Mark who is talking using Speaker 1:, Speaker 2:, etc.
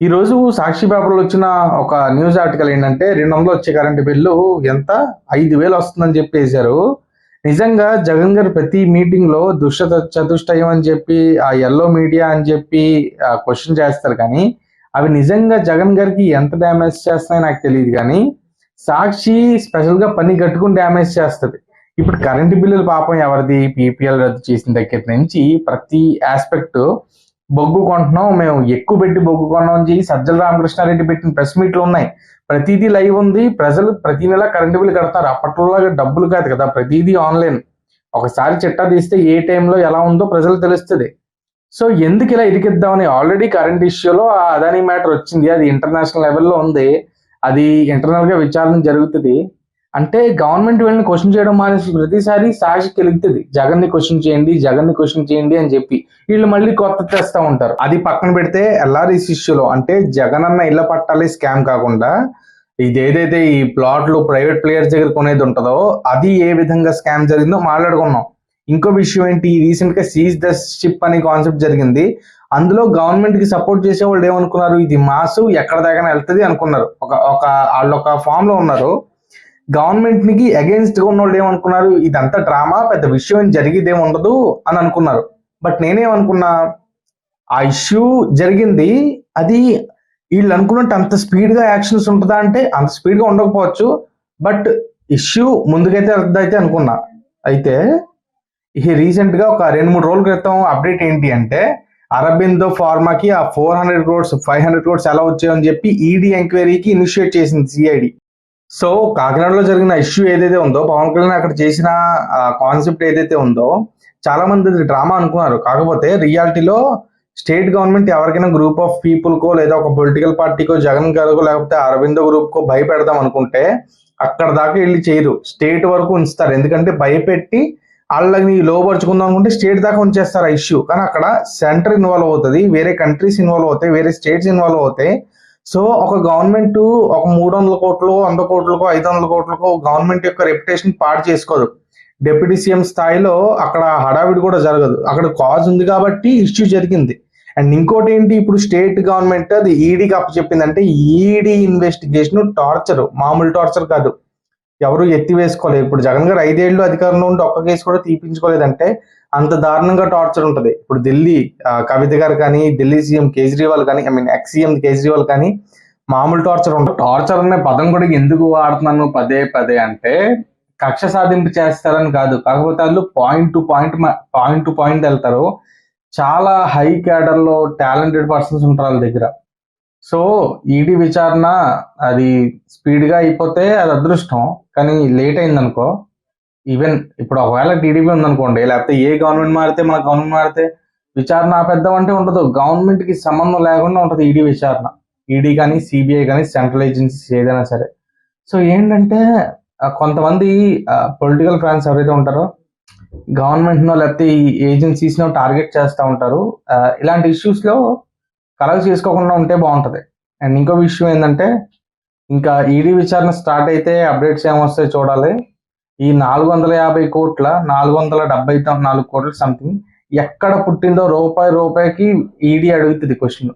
Speaker 1: ఈ రోజు సాక్షి పేపర్లో వచ్చిన ఒక న్యూస్ ఆర్టికల్ ఏంటంటే 200 వచ్చే కరెంటు బిల్లు ఎంత 5,000 వస్తుందని చెప్పేశారు. నిజంగా జగన్ గారు ప్రతి మీటింగ్ లో చతుష్టయం అని చెప్పి ఆ ఎల్లో మీడియా అని చెప్పి క్వశ్చన్ చేస్తారు, కానీ అవి నిజంగా జగన్ గారికి ఎంత డ్యామేజ్ చేస్తాయో నాకు తెలియదు. కానీ సాక్షి స్పెషల్ గా పని కట్టుకుని డ్యామేజ్ చేస్తుంది. ఇప్పుడు కరెంటు బిల్లులు పాపం ఎవరిది, పీపీఎల్ రద్దు చేసిన దగ్గర నుంచి ప్రతి ఆస్పెక్ట్ బొగ్గు కొంటున్నాం, మేము ఎక్కువ పెట్టి బొగ్గు కొన్నాం అని చెప్పి సజ్జల రామకృష్ణారెడ్డి పెట్టిన ప్రెస్ మీట్లు ఉన్నాయి. ప్రతిదీ లైవ్ ఉంది. ప్రజలు ప్రతి నెల కరెంటు బిల్లు కడతారు. అప్పట్లోలాగా డబ్బులు కాదు కదా, ప్రతిదీ ఆన్లైన్. ఒకసారి చిట్టా తీస్తే ఏ టైంలో ఎలా ఉందో ప్రజలు తెలుస్తుంది. సో ఎందుకు ఇలా ఇరికిద్దామని ఆల్రెడీ కరెంట్ ఇష్యూలో ఆ అదానీ మ్యాటర్ వచ్చింది. అది ఇంటర్నేషనల్ లెవెల్లో ఉంది. అది ఇంటర్నల్ గా విచారణ జరుగుతుంది. అంటే గవర్నమెంట్ వీళ్ళని క్వశ్చన్ చేయడం మానేసి ప్రతిసారి సాక్షి కెలుగుతుంది, జగన్ ని క్వశ్చన్ చేయండి అని చెప్పి వీళ్ళు మళ్ళీ కొత్త తెస్తా ఉంటారు. అది పక్కన పెడితే ఎల్ఆర్ఎస్ ఇష్యూలో అంటే జగన్ అన్న ఇళ్ల పట్టాలి స్కామ్ కాకుండా ఇదేదైతే ఈ ప్లాట్లు ప్రైవేట్ ప్లేయర్స్ దగ్గర కొనేది ఉంటుందో అది ఏ విధంగా స్కామ్ జరిగిందో మాట్లాడుకున్నాం. ఇంకో విషయం ఏంటి, రీసెంట్ గా సీజ్ ద షిప్ అనే కాన్సెప్ట్ జరిగింది. అందులో గవర్నమెంట్ కి సపోర్ట్ చేసే వాళ్ళు ఏమనుకున్నారు, ఇది మాసు ఎక్కడ దాకా వెళ్తుంది అనుకున్నారు. వాళ్ళు ఒక ఫామ్ లో ఉన్నారు. గవర్నమెంట్ కి అగేన్స్ట్ గా ఉన్న వాళ్ళు ఏమనుకున్నారు, ఇదంతా డ్రామా, పెద్ద విషయం జరిగేదేమి ఉండదు అని అనుకున్నారు. బట్ నేనేమనుకున్నా, ఆ ఇష్యూ జరిగింది, అది వీళ్ళు అనుకున్నట్టు అంత స్పీడ్ గా యాక్షన్స్ ఉంటుందా అంటే అంత స్పీడ్ గా ఉండకపోవచ్చు. బట్ ఇష్యూ ముందుకైతే అర్థమైతే అనుకున్నా. అయితే ఈ రీసెంట్ గా ఒక 2-3 రోజుల క్రితం అప్డేట్ ఏంటి అంటే, అరబిందో ఫార్మాకి ఆ 400 crores 500 crores ఎలా వచ్చాయని చెప్పి ఈడీ ఎంక్వైరీకి ఇనిషియేట్ చేసింది సిఐడి. సో కాకినాడలో జరిగిన ఇష్యూ ఏదైతే ఉందో, పవన్ కళ్యాణ్ అక్కడ చేసిన కాన్సెప్ట్ ఏదైతే ఉందో, చాలా మంది డ్రామా అనుకున్నారు. కాకపోతే రియాలిటీలో స్టేట్ గవర్నమెంట్ ఎవరికైనా గ్రూప్ ఆఫ్ పీపుల్ కో లేదా ఒక పొలిటికల్ పార్టీకో, జగన్ గారికో లేకపోతే అరవిందో గ్రూప్ కో భయపెడదాం అనుకుంటే అక్కడ దాకా వెళ్ళి చేయరు, స్టేట్ వరకు ఉంచుతారు. ఎందుకంటే భయపెట్టి వాళ్ళని లోపరుచుకుందాం అనుకుంటే స్టేట్ దాకా ఉంచేస్తారు ఆ ఇష్యూ. కానీ అక్కడ సెంటర్ ఇన్వాల్వ్ అవుతుంది, వేరే కంట్రీస్ ఇన్వాల్వ్ అవుతాయి, వేరే స్టేట్స్ ఇన్వాల్వ్ అవుతాయి. సో ఒక గవర్నమెంట్ ఒక 300 కోట్లు 100 కోట్లకో 500 కోట్లకో గవర్నమెంట్ యొక్క రెప్యుటేషన్ పాడు చేసుకోదు. డిప్యూటీ సీఎం స్థాయిలో అక్కడ హడావిడి కూడా జరగదు. అక్కడ కాజ్ ఉంది కాబట్టి ఇష్యూ జరిగింది. అండ్ ఇంకోటి ఏంటి, ఇప్పుడు స్టేట్ గవర్నమెంట్ అది ఈడీకి అప్పచెప్పిందంటే ఈడీ ఇన్వెస్టిగేషన్ టార్చర్, మామూలు టార్చర్ కాదు, ఎవరు ఎత్తి వేసుకోలేదు. ఇప్పుడు జగన్ గారు 5 ఏళ్ళు అధికారంలో ఉండి ఒక్క కేసు కూడా తీపించుకోలేదంటే అంత దారుణంగా టార్చర్ ఉంటుంది. ఇప్పుడు ఢిల్లీ కవిత గారు కానీ, ఢిల్లీ సీఎం కేజ్రీవాల్ కానీ, ఎక్స్ సీఎం కేజ్రీవాల్ కానీ మామూలు టార్చర్ ఉంటుంది. టార్చర్ అనే పదం కూడా ఎందుకు వాడుతున్నాను పదే పదే అంటే, కక్ష సాధింపు చేస్తారని కాదు, కాకపోతే వాళ్ళు పాయింట్ టు పాయింట్ వెళ్తారు. చాలా హై క్యాడర్ లో టాలెంటెడ్ పర్సన్స్ ఉంటారు వాళ్ళ దగ్గర. సో ఈడీ విచారణ అది స్పీడ్ గా అయిపోతే అది అదృష్టం, కానీ లేట్ అయింది అనుకో, ఈవెన్ ఇప్పుడు ఒకవేళ టీడీపీ ఉందనుకోండి, లేకపోతే ఏ గవర్నమెంట్ మారితే మన గవర్నమెంట్ మారితే విచారణ ఆపేద్దాం అంటే ఉండదు, గవర్నమెంట్ కి సంబంధం లేకుండా ఉంటుంది ఈడీ విచారణ. ఈడీ కానీ సిబిఐ కానీ సెంట్రల్ ఏజెన్సీస్ ఏదైనా సరే. సో ఏంటంటే కొంతమంది పొలిటికల్ ఫ్యాన్స్ ఎవరైతే ఉంటారో గవర్నమెంట్ నో లేకపోతే ఈ ఏజెన్సీస్ నో టార్గెట్ చేస్తూ ఉంటారు. ఇలాంటి ఇష్యూస్ లో కలెక్ట్ చేసుకోకుండా ఉంటే బాగుంటది. అండ్ ఇంకో విషయం ఏంటంటే, ఇంకా ఈడీ విచారణ స్టార్ట్ అయితే అప్డేట్స్ ఏమొస్తాయి చూడాలి. ఈ 450 కోట్ల 474 కోట్ల సంథింగ్ ఎక్కడ పుట్టిందో రూపాయికి ఈడీ అడుగుతుంది క్వశ్చన్.